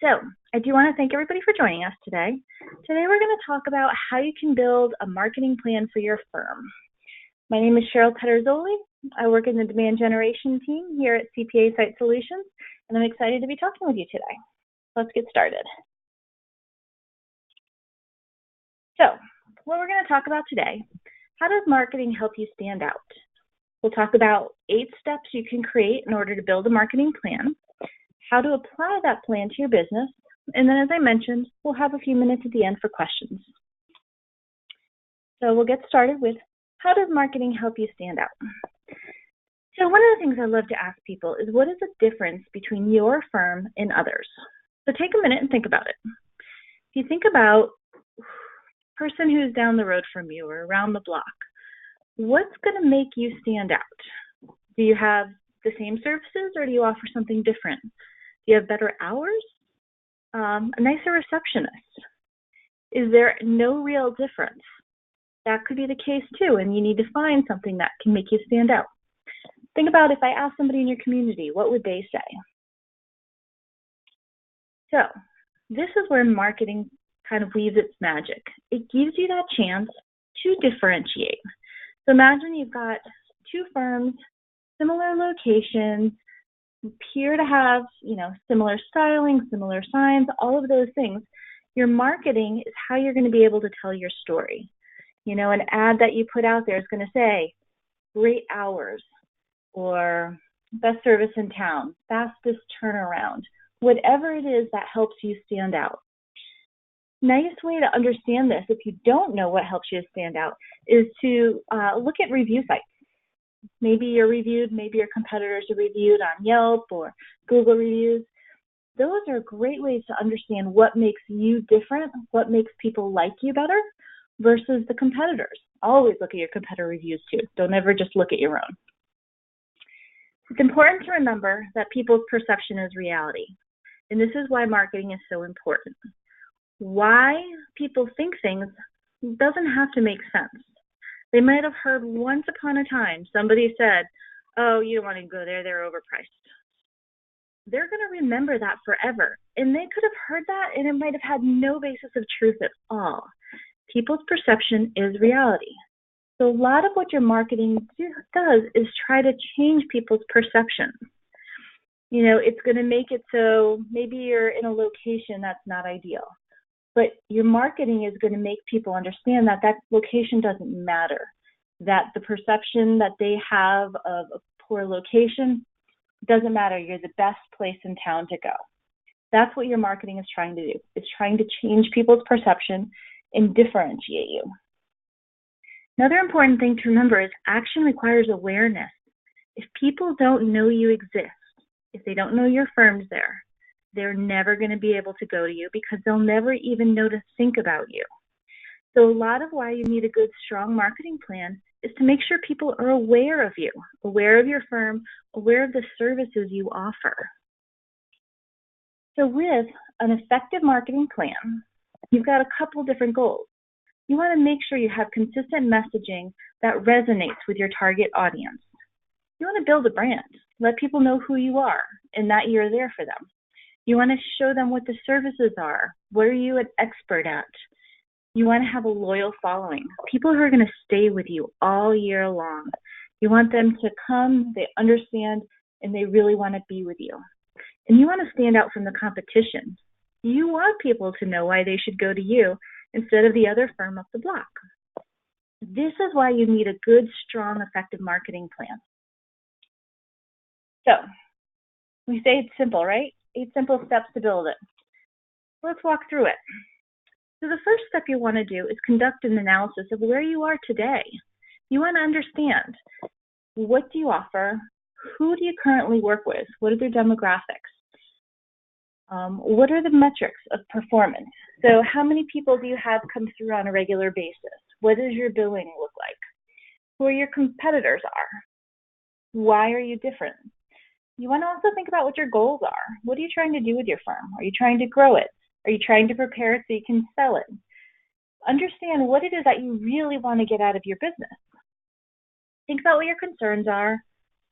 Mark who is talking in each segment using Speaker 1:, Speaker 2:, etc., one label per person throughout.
Speaker 1: So I do want to thank everybody for joining us today. Today we're going to talk about how you can build a marketing plan for your firm. My name is Cheryl Pederzoli. I work in the demand generation team here at CPA Site Solutions, and I'm excited to be talking with you today. Let's get started. So what we're going to talk about today, how does marketing help you stand out? We'll talk about 8 steps you can create in order to build a marketing plan, how to apply that plan to your business, and then as I mentioned, we'll have a few minutes at the end for questions. So we'll get started with, how does marketing help you stand out? So one of the things I love to ask people is, what is the difference between your firm and others? So take a minute and think about it. If you think about the person who's down the road from you or around the block, what's going to make you stand out? Do you have the same services, or do you offer something different? Do you have better hours? A nicer receptionist? Is there no real difference? That could be the case too, and you need to find something that can make you stand out. Think about, if I ask somebody in your community, what would they say? So this is where marketing kind of weaves its magic. It gives you that chance to differentiate. So imagine you've got 2 firms, similar locations, appear to have, similar styling, similar signs, all of those things. Your marketing is how you're going to be able to tell your story. An ad that you put out there is going to say, great hours, or best service in town, fastest turnaround, whatever it is that helps you stand out. Nice way to understand this, if you don't know what helps you stand out, is to look at review sites. Maybe you're reviewed, maybe your competitors are reviewed on Yelp or Google reviews. Those are great ways to understand what makes you different, what makes people like you better versus the competitors. Always look at your competitor reviews too. Don't ever just look at your own. It's important to remember that people's perception is reality. And this is why marketing is so important. Why people think things doesn't have to make sense. They might have heard once upon a time somebody said, oh, you don't want to go there, they're overpriced. They're going to remember that forever. And they could have heard that and it might have had no basis of truth at all. People's perception is reality. So a lot of what your marketing does is try to change people's perceptions. It's going to make it so maybe you're in a location that's not ideal. But your marketing is going to make people understand that that location doesn't matter, that the perception that they have of a poor location doesn't matter. You're the best place in town to go. That's what your marketing is trying to do. It's trying to change people's perception and differentiate you. Another important thing to remember is action requires awareness. If people don't know you exist, if they don't know your firm's there, they're never going to be able to go to you because they'll never even know to think about you. So a lot of why you need a good, strong marketing plan is to make sure people are aware of you, aware of your firm, aware of the services you offer. So with an effective marketing plan, you've got a couple different goals. You want to make sure you have consistent messaging that resonates with your target audience. You want to build a brand, let people know who you are and that you're there for them. You want to show them what the services are. What are you an expert at? You want to have a loyal following, people who are going to stay with you all year long. You want them to come, they understand, and they really want to be with you. And you want to stand out from the competition. You want people to know why they should go to you instead of the other firm up the block. This is why you need a good, strong, effective marketing plan. So, we say it's simple, right? 8 simple steps to build it. Let's walk through it. So the first step you want to do is conduct an analysis of where you are today. You want to understand, what do you offer? Who do you currently work with? What are their demographics? What are the metrics of performance? So how many people do you have come through on a regular basis? What does your billing look like? Who your competitors are? Why are you different? You want to also think about what your goals are. What are you trying to do with your firm? Are you trying to grow it? Are you trying to prepare it so you can sell it? Understand what it is that you really want to get out of your business. Think about what your concerns are.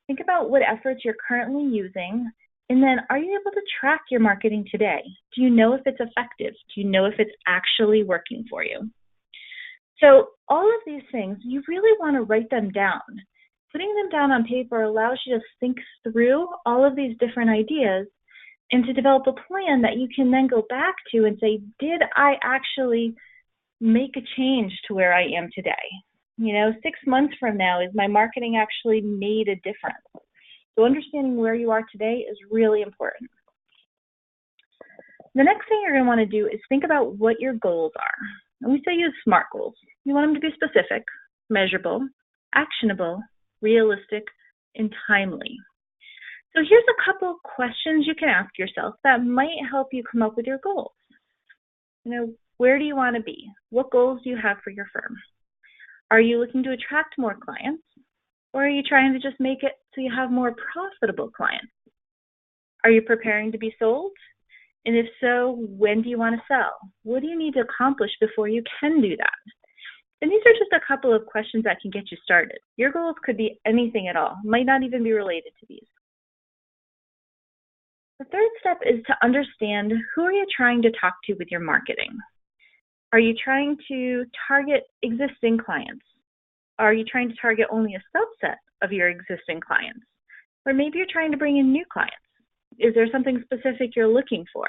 Speaker 1: Think about what efforts you're currently using And then, are you able to track your marketing today? Do you know if it's effective? Do you know if it's actually working for you? So all of these things, you really want to write them down. Putting them down on paper allows you to think through all of these different ideas and to develop a plan that you can then go back to and say, did I actually make a change to where I am today? 6 months from now, is my marketing actually made a difference? So understanding where you are today is really important. The next thing you're going to want to do is think about what your goals are. And we say use SMART goals. You want them to be specific, measurable, actionable, realistic, and timely. So here's a couple questions you can ask yourself that might help you come up with your goals. Where do you want to be? What goals do you have for your firm? Are you looking to attract more clients? Or are you trying to just make it so you have more profitable clients? Are you preparing to be sold? And if so, when do you want to sell? What do you need to accomplish before you can do that? And these are just a couple of questions that can get you started. Your goals could be anything at all, might not even be related to these. The third step is to understand who are you trying to talk to with your marketing. Are you trying to target existing clients? Are you trying to target only a subset of your existing clients? Or maybe you're trying to bring in new clients. Is there something specific you're looking for?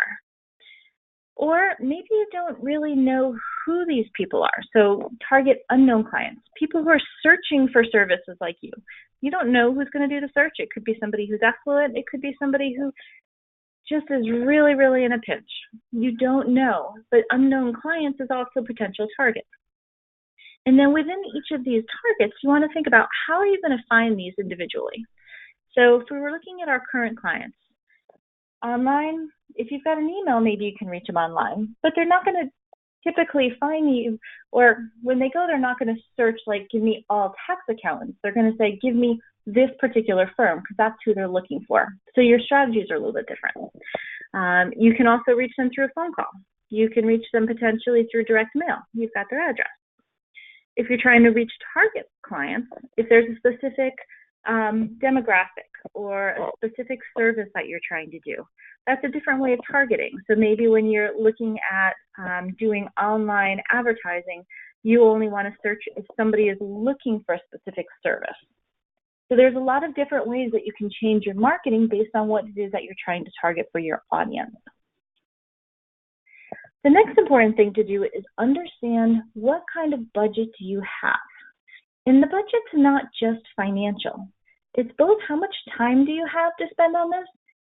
Speaker 1: Or maybe you don't really know who these people are. So target unknown clients, people who are searching for services like you. You don't know who's going to do the search. It could be somebody who's affluent. It could be somebody who just is really, really in a pinch. You don't know, but unknown clients is also a potential target. And then within each of these targets, you want to think about how are you going to find these individually. So if we were looking at our current clients, online, if you've got an email, maybe you can reach them online, but they're not going to typically find you, or when they go, they're not going to search like, give me all tax accountants. They're going to say, give me this particular firm, because that's who they're looking for. So your strategies are a little bit different. You can also reach them through a phone call. You can reach them potentially through direct mail. You've got their address. If you're trying to reach target clients, if there's a specific demographic or a specific service that you're trying to do, that's a different way of targeting. So maybe when you're looking at doing online advertising, you only want to search if somebody is looking for a specific service. So there's a lot of different ways that you can change your marketing based on what it is that you're trying to target for your audience. The next important thing to do is understand what kind of budget do you have. And the budget's not just financial. It's both how much time do you have to spend on this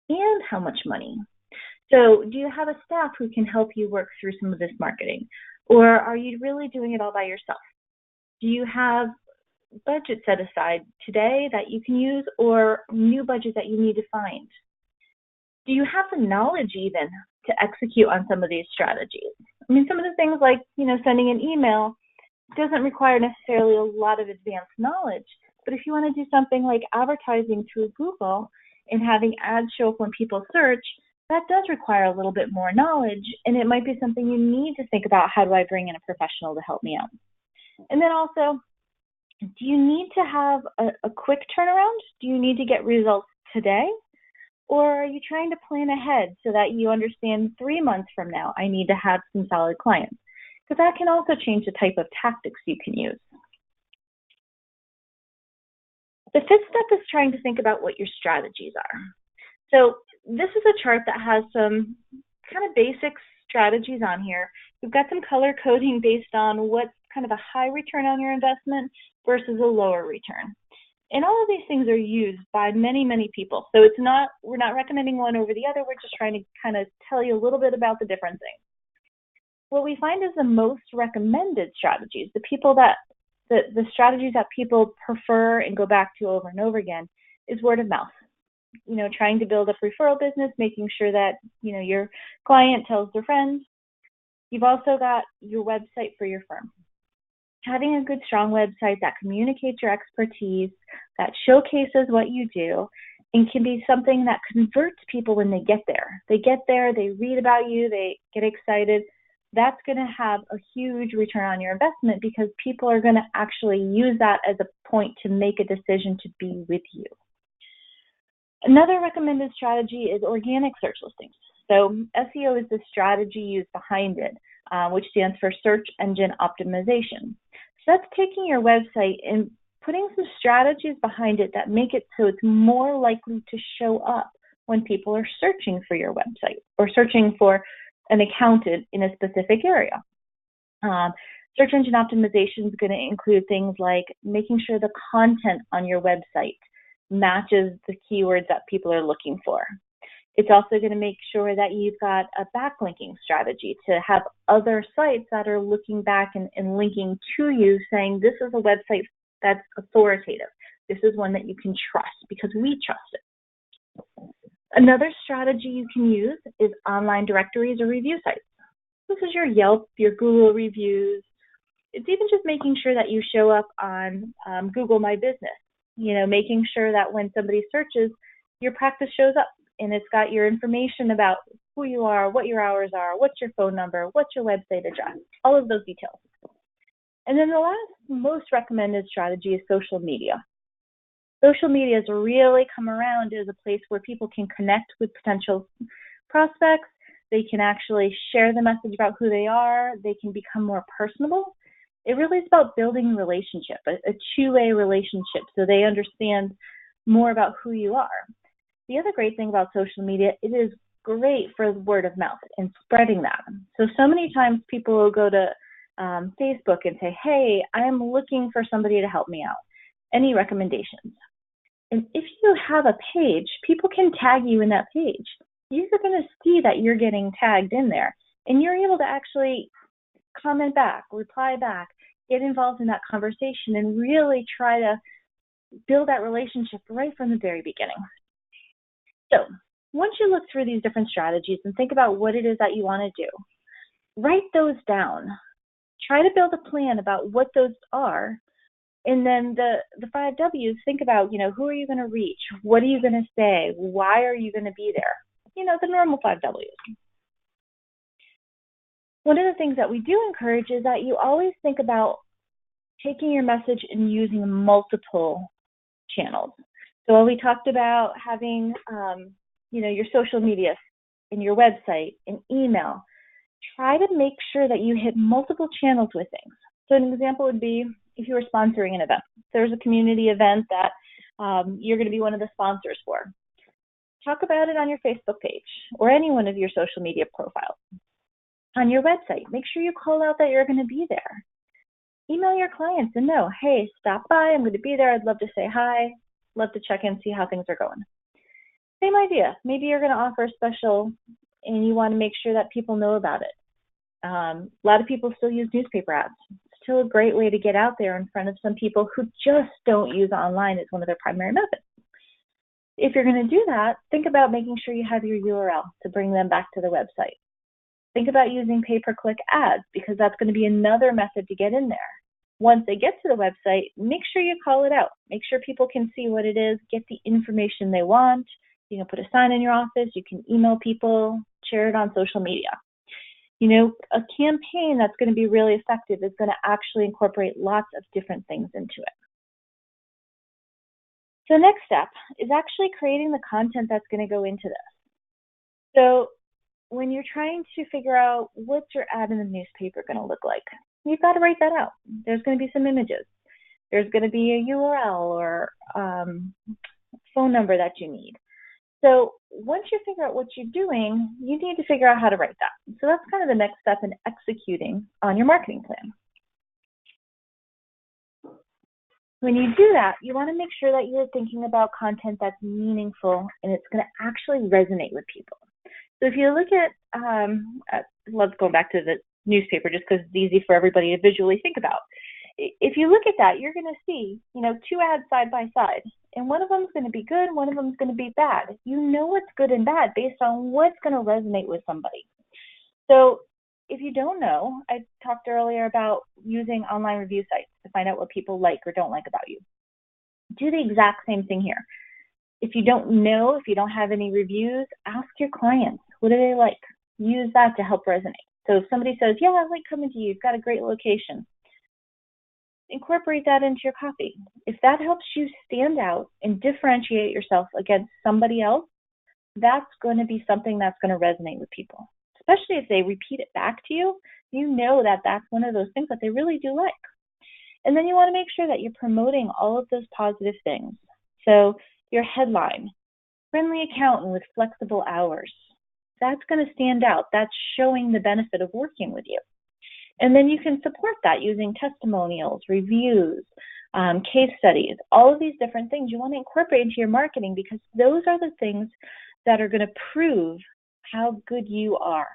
Speaker 1: and how much money. So do you have a staff who can help you work through some of this marketing? Or are you really doing it all by yourself? Do you have budget set aside today that you can use, or new budget that you need to find? Do you have the knowledge even to execute on some of these strategies? I mean, some of the things like, sending an email doesn't require necessarily a lot of advanced knowledge, but if you want to do something like advertising through Google and having ads show up when people search, that does require a little bit more knowledge, and it might be something you need to think about, how do I bring in a professional to help me out? And then also, do you need to have a quick turnaround? Do you need to get results today? Or are you trying to plan ahead so that you understand 3 months from now, I need to have some solid clients? Because that can also change the type of tactics you can use. The fifth step is trying to think about what your strategies are. So this is a chart that has some kind of basic strategies on here. We've got some color coding based on what's kind of a high return on your investment versus a lower return. And all of these things are used by many, many people. So we're not recommending one over the other. We're just trying to kind of tell you a little bit about the different things. What we find is the most recommended strategies, the strategies that people prefer and go back to over and over again, is word of mouth. Trying to build a referral business, making sure that, your client tells their friends. You've also got your website for your firm. Having a good, strong website that communicates your expertise, that showcases what you do, and can be something that converts people when they get there. They get there, they read about you, they get excited. That's going to have a huge return on your investment, because people are going to actually use that as a point to make a decision to be with you. Another recommended strategy is organic search listings. So SEO is the strategy used behind it, which stands for search engine optimization. So that's taking your website and putting some strategies behind it that make it so it's more likely to show up when people are searching for your website or searching for an account in a specific area. Search engine optimization is going to include things like making sure the content on your website matches the keywords that people are looking for. It's also going to make sure that you've got a backlinking strategy to have other sites that are looking back and linking to you saying this is a website that's authoritative. This is one that you can trust because we trust it. Another strategy you can use is online directories or review sites. This is your Yelp, your Google reviews. It's even just making sure that you show up on Google My Business, making sure that when somebody searches, your practice shows up and it's got your information about who you are, what your hours are, what's your phone number, what's your website address, all of those details. And then the last most recommended strategy is social media. Social media has really come around as a place where people can connect with potential prospects. They can actually share the message about who they are. They can become more personable. It really is about building a relationship, a two-way relationship, so they understand more about who you are. The other great thing about social media, it is great for word of mouth and spreading that. So many times people will go to Facebook and say, hey, I am looking for somebody to help me out. Any recommendations? And if you have a page, people can tag you in that page. You're going to see that you're getting tagged in there, and you're able to actually comment back, reply back, get involved in that conversation, and really try to build that relationship right from the very beginning. So once you look through these different strategies and think about what it is that you want to do, write those down. Try to build a plan about what those are. And then the 5 W's, think about, who are you going to reach? What are you going to say? Why are you going to be there? The normal 5 W's. One of the things that we do encourage is that you always think about taking your message and using multiple channels. So while we talked about having, your social media and your website and email, try to make sure that you hit multiple channels with things. So an example would be if you were sponsoring an event. There's a community event that you're going to be one of the sponsors for. Talk about it on your Facebook page or any one of your social media profiles. On your website, make sure you call out that you're going to be there. Email your clients and know, hey, stop by, I'm going to be there, I'd love to say hi, love to check in, see how things are going. Same idea. Maybe you're going to offer a special and you want to make sure that people know about it. A lot of people still use newspaper ads. It's still a great way to get out there in front of some people who just don't use online as one of their primary methods. If you're going to do that, think about making sure you have your URL to bring them back to the website. Think about using pay-per-click ads because that's going to be another method to get in there. Once they get to the website, make sure you call it out. Make sure people can see what it is, get the information they want. You can put a sign in your office. You can email people, share it on social media. A campaign that's going to be really effective is going to actually incorporate lots of different things into it. So the next step is actually creating the content that's going to go into this. So when you're trying to figure out what's your ad in the newspaper going to look like, you've got to write that out. There's going to be some images. There's going to be a URL or phone number that you need. So once you figure out what you're doing, you need to figure out how to write that. So that's kind of the next step in executing on your marketing plan. When you do that, you want to make sure that you're thinking about content that's meaningful and it's going to actually resonate with people. So if you look at, I love going back to the newspaper just because it's easy for everybody to visually think about. If you look at that, you're going to see, 2 ads side by side, and one of them is going to be good, one of them is going to be bad. You know what's good and bad based on what's going to resonate with somebody. So if you don't know, I talked earlier about using online review sites to find out what people like or don't like about you. Do the exact same thing here. If you don't know, if you don't have any reviews, ask your clients, what do they like? Use that to help resonate. So if somebody says, yeah, I like coming to you, you've got a great location. incorporate that into your copy. If that helps you stand out and differentiate yourself against somebody else, that's going to be something that's going to resonate with people, especially if they repeat it back to you. You know that that's one of those things that they really do like. And then you want to make sure that you're promoting all of those positive things. So your headline, friendly accountant with flexible hours, that's going to stand out. That's showing the benefit of working with you. And then you can support that using testimonials, reviews, case studies, all of these different things you want to incorporate into your marketing, because those are the things that are going to prove how good you are.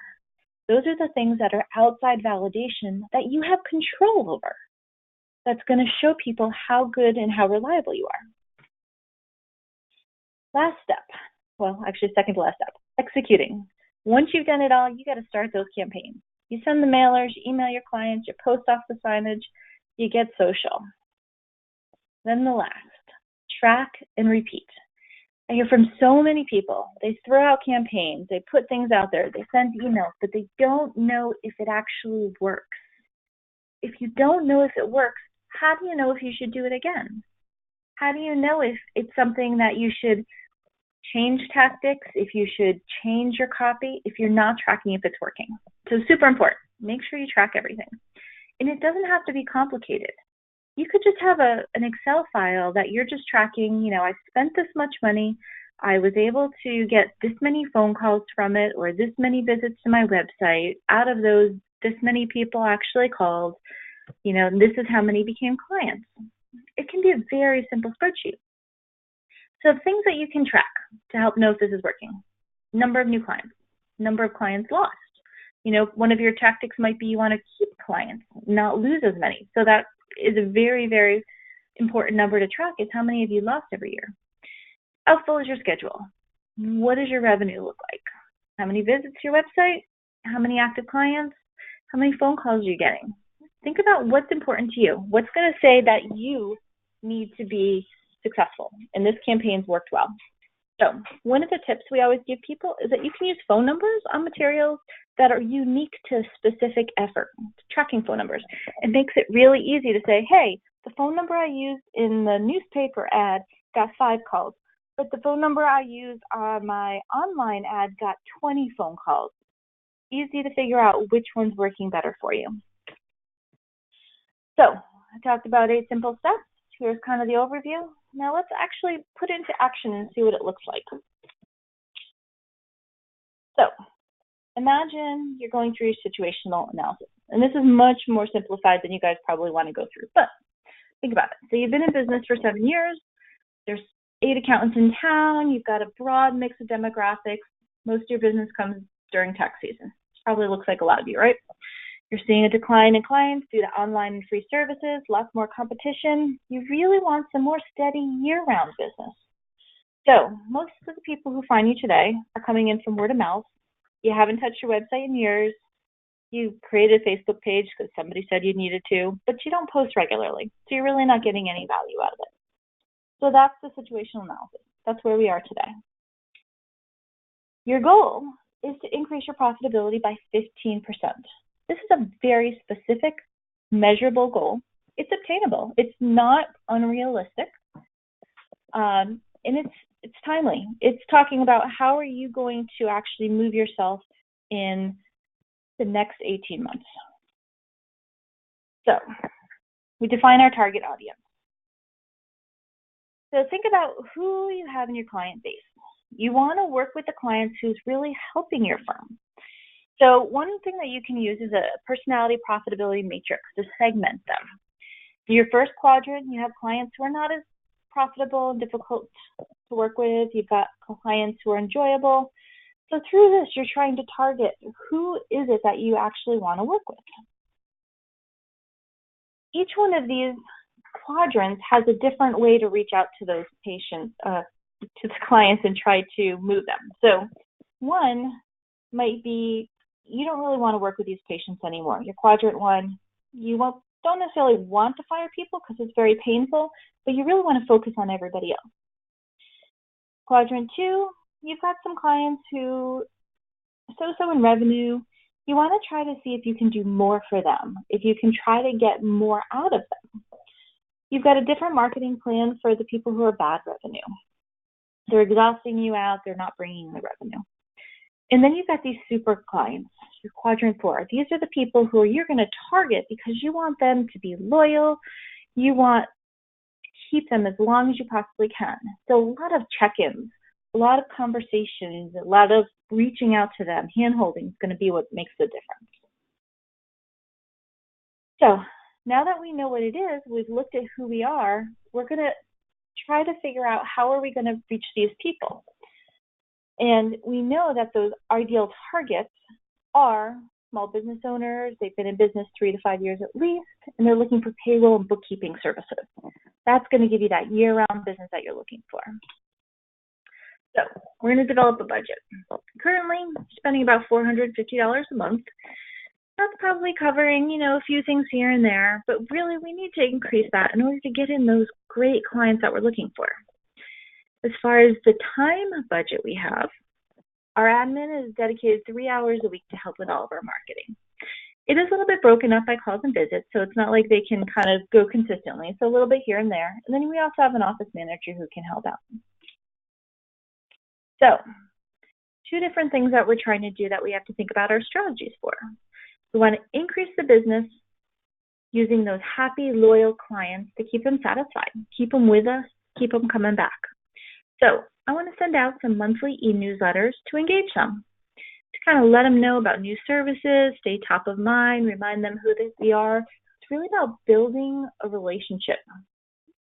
Speaker 1: Those are the things that are outside validation that you have control over. That's going to show people how good and how reliable you are. Last step, well, actually second to last step, executing. Once you've done it all, you got to start those campaigns. You send the mailers, you email your clients, you post off the signage, you get social. Then the last, track and repeat. I hear from so many people, they throw out campaigns, they put things out there, they send emails, but they don't know if it actually works. If you don't know if it works, how do you know if you should do it again? How do you know if it's something that you should change tactics, if you should change your copy, if you're not tracking if it's working? So super important. Make sure you track everything. And it doesn't have to be complicated. You could just have an Excel file that you're just tracking, I spent this much money, I was able to get this many phone calls from it, or this many visits to my website. Out of those, this many people actually called, and this is how many became clients. It can be a very simple spreadsheet. So things that you can track to help know if this is working. Number of new clients, number of clients lost. One of your tactics might be you want to keep clients, not lose as many. So that is a very, very important number to track, is how many have you lost every year. How full is your schedule? What does your revenue look like? How many visits to your website? How many active clients? How many phone calls are you getting? Think about what's important to you. What's going to say that you need to be successful, and this campaign's worked well. So one of the tips we always give people is that you can use phone numbers on materials that are unique to a specific effort, tracking phone numbers. It makes it really easy to say, hey, the phone number I used in the newspaper ad got 5 calls, but the phone number I used on my online ad got 20 phone calls. Easy to figure out which one's working better for you. So I talked about 8 simple steps. Here's kind of the overview. Now let's actually put into action and see what it looks like. So imagine you're going through your situational analysis. And this is much more simplified than you guys probably want to go through. But think about it. So you've been in business for 7 years. There's 8 accountants in town. You've got a broad mix of demographics. Most of your business comes during tax season. It probably looks like a lot of you, right? You're seeing a decline in clients due to online and free services, lots more competition. You really want some more steady year-round business. So most of the people who find you today are coming in from word of mouth. You haven't touched your website in years. You created a Facebook page because somebody said you needed to, but you don't post regularly. So you're really not getting any value out of it. So that's the situational analysis. That's where we are today. Your goal is to increase your profitability by 15%. This is a very specific, measurable goal. It's obtainable. It's not unrealistic. And it's timely. It's talking about how are you going to actually move yourself in the next 18 months. So we define our target audience. So think about who you have in your client base. You want to work with the clients who's really helping your firm. So one thing that you can use is a personality profitability matrix to segment them. In your first quadrant, you have clients who are not as profitable and difficult to work with. You've got clients who are enjoyable. So through this, you're trying to target who is it that you actually want to work with. Each one of these quadrants has a different way to reach out to those patients, to the clients, and try to move them. So one might be you don't really want to work with these patients anymore. Your quadrant 1, you don't necessarily want to fire people because it's very painful, but you really want to focus on everybody else. Quadrant 2, you've got some clients who so in revenue. You want to try to see if you can do more for them, if you can try to get more out of them. You've got a different marketing plan for the people who are bad revenue. They're exhausting you out. They're not bringing the revenue. And then you've got these super clients, your quadrant 4. These are the people who you're going to target because you want them to be loyal. You want to keep them as long as you possibly can. So a lot of check-ins, a lot of conversations, a lot of reaching out to them, hand-holding is going to be what makes the difference. So now that we know what it is, we've looked at who we are, we're going to try to figure out how are we going to reach these people. And we know that those ideal targets are small business owners. They've been in business 3 to 5 years at least, and they're looking for payroll and bookkeeping services. That's going to give you that year-round business that you're looking for. So we're going to develop a budget. Currently, spending about $450 a month. That's probably covering, a few things here and there, but really we need to increase that in order to get in those great clients that we're looking for. As far as the time budget we have, our admin is dedicated 3 hours a week to help with all of our marketing. It is a little bit broken up by calls and visits, so it's not like they can kind of go consistently. So a little bit here and there. And then we also have an office manager who can help out. So 2 different things that we're trying to do that we have to think about our strategies for. We want to increase the business using those happy, loyal clients to keep them satisfied, keep them with us, keep them coming back. So I want to send out some monthly e-newsletters to engage them, to kind of let them know about new services, stay top of mind, remind them who they are. It's really about building a relationship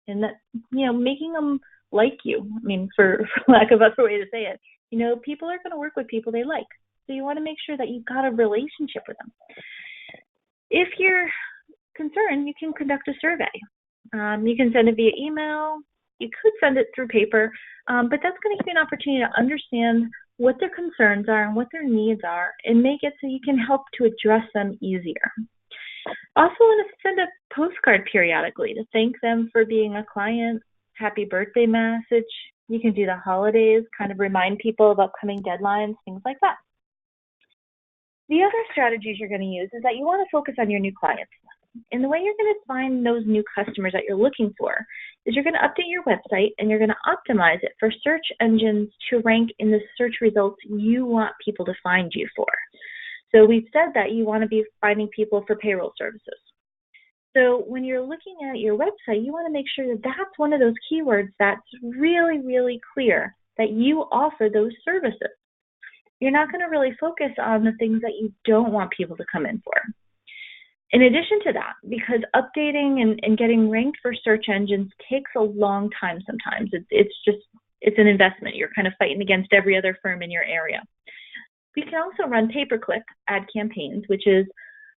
Speaker 1: and that, making them like you. I mean, for lack of a better way to say it, people are going to work with people they like. So you want to make sure that you've got a relationship with them. If you're concerned, you can conduct a survey. You can send it via email. You could send it through paper, but that's going to give you an opportunity to understand what their concerns are and what their needs are and make it so you can help to address them easier. Also want to send a postcard periodically to thank them for being a client, happy birthday message. You can do the holidays, kind of remind people of upcoming deadlines, things like that. The other strategies you're going to use is that you want to focus on your new clients. And the way you're going to find those new customers that you're looking for is you're going to update your website and you're going to optimize it for search engines to rank in the search results you want people to find you for. So we've said that you want to be finding people for payroll services. So when you're looking at your website, you want to make sure that that's one of those keywords that's really, really clear that you offer those services. You're not going to really focus on the things that you don't want people to come in for. In addition to that, because updating and getting ranked for search engines takes a long time sometimes. It's an investment. You're kind of fighting against every other firm in your area. We can also run pay-per-click ad campaigns, which is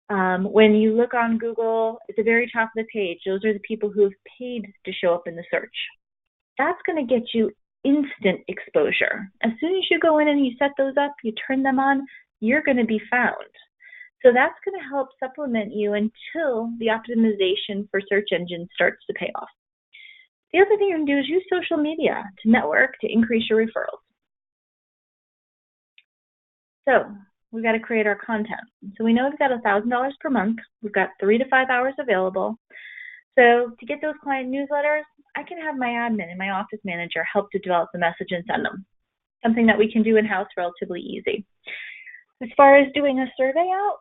Speaker 1: when you look on Google, at the very top of the page, those are the people who have paid to show up in the search. That's going to get you instant exposure. As soon as you go in and you set those up, you turn them on, you're going to be found. So that's going to help supplement you until the optimization for search engines starts to pay off. The other thing you're going to do is use social media to network, to increase your referrals. So we've got to create our content. So we know we've got $1,000 per month. We've got 3 to 5 hours available. So to get those client newsletters, I can have my admin and my office manager help to develop the message and send them. Something that we can do in-house relatively easy. As far as doing a survey out,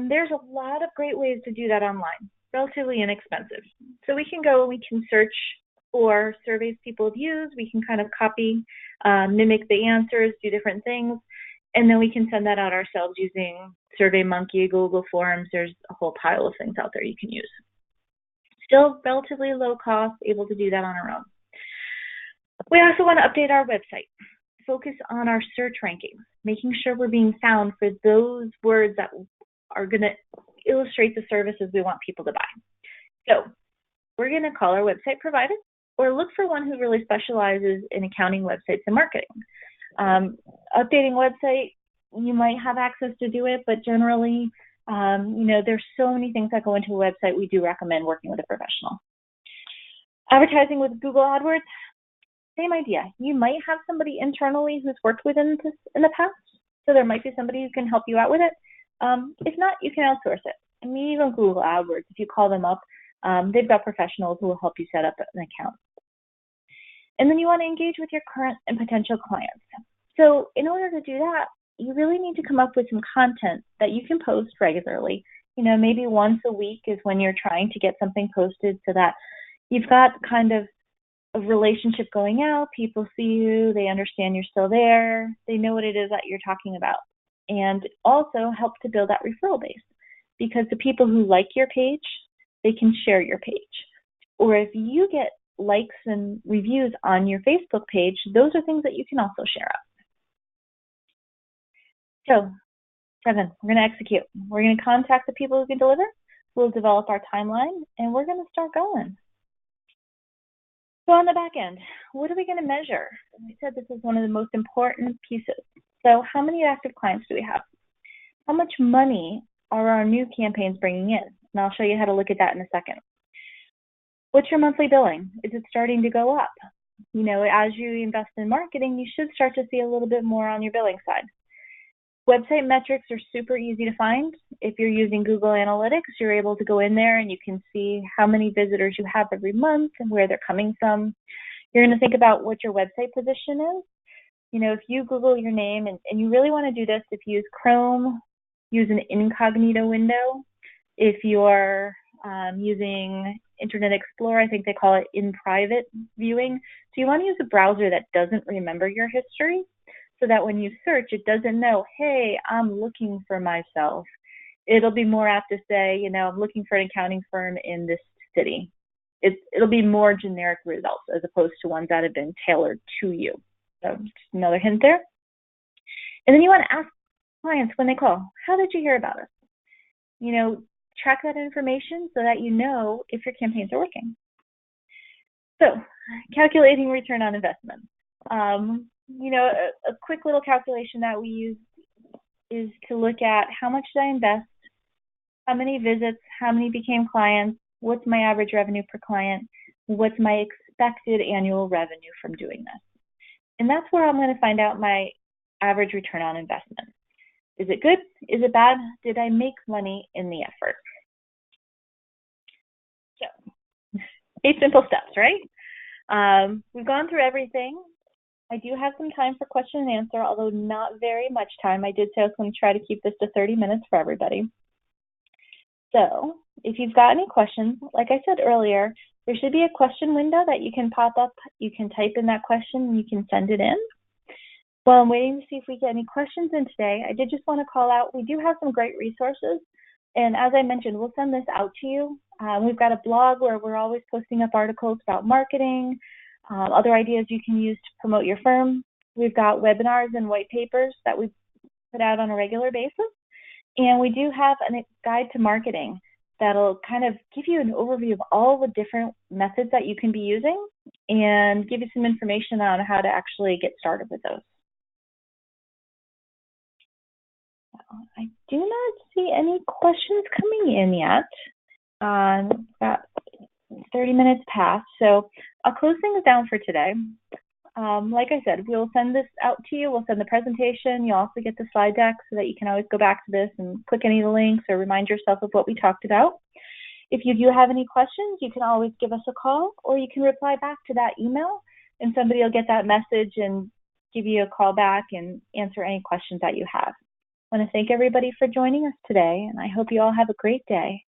Speaker 1: there's a lot of great ways to do that online, relatively inexpensive. So we can go and we can search for surveys people have used. We can kind of copy, mimic the answers, do different things, and then we can send that out ourselves using SurveyMonkey, Google Forms. There's a whole pile of things out there you can use. Still relatively low cost, able to do that on our own. We also want to update our website. Focus on our search rankings, making sure we're being found for those words that are going to illustrate the services we want people to buy. So we're going to call our website provider or look for one who really specializes in accounting, websites, and marketing. Updating website, you might have access to do it, but generally, there's so many things that go into a website. We do recommend working with a professional. Advertising with Google AdWords, same idea. You might have somebody internally who's worked within this in the past, so there might be somebody who can help you out with it. If not, you can outsource it. I mean, even Google AdWords, if you call them up, They've got professionals who will help you set up an account. And then you want to engage with your current and potential clients. So in order to do that, you really need to come up with some content that you can post regularly. Maybe once a week is when you're trying to get something posted so that you've got kind of a relationship going out. People see you, they understand you're still there, they know what it is that you're talking about. And also help to build that referral base, because the people who like your page, they can share your page. Or if you get likes and reviews on your Facebook page, those are things that you can also share up. So 7, we're going to execute. We're going to contact the people who can deliver. We'll develop our timeline, and we're going to start going. So on the back end, what are we going to measure? I said this is one of the most important pieces. So how many active clients do we have? How much money are our new campaigns bringing in? And I'll show you how to look at that in a second. What's your monthly billing? Is it starting to go up? As you invest in marketing, you should start to see a little bit more on your billing side. Website metrics are super easy to find. If you're using Google Analytics, you're able to go in there and you can see how many visitors you have every month and where they're coming from. You're going to think about what your website position is. If you Google your name, and you really want to do this if you use Chrome, use an incognito window. If you're using Internet Explorer, I think they call it in private viewing. So you want to use a browser that doesn't remember your history, so that when you search, it doesn't know, hey, I'm looking for myself. It'll be more apt to say, I'm looking for an accounting firm in this city. It'll be more generic results as opposed to ones that have been tailored to you. So just another hint there. And then you want to ask clients when they call, how did you hear about us? Track that information so that you know if your campaigns are working. So calculating return on investment. A quick little calculation that we use is to look at how much did I invest, how many visits, how many became clients, what's my average revenue per client, what's my expected annual revenue from doing this. And that's where I'm going to find out my average return on investment. Is it good? Is it bad? Did I make money in the effort? So 8 simple steps, right? We've gone through everything. I do have some time for question and answer, although not very much time. I did say I was going to try to keep this to 30 minutes for everybody. So if you've got any questions, like I said earlier, there should be a question window that you can pop up. You can type in that question and you can send it in. While I'm waiting to see if we get any questions in today, I did just want to call out, we do have some great resources. And as I mentioned, we'll send this out to you. We've got a blog where we're always posting up articles about marketing, other ideas you can use to promote your firm. We've got webinars and white papers that we put out on a regular basis. And we do have a guide to marketing that'll kind of give you an overview of all the different methods that you can be using and give you some information on how to actually get started with those. I do not see any questions coming in yet. About 30 minutes past, so I'll close things down for today. Like I said, we'll send this out to you. We'll send the presentation. You'll also get the slide deck so that you can always go back to this and click any of the links or remind yourself of what we talked about. If you do have any questions, you can always give us a call, or you can reply back to that email and somebody will get that message and give you a call back and answer any questions that you have. I want to thank everybody for joining us today, and I hope you all have a great day.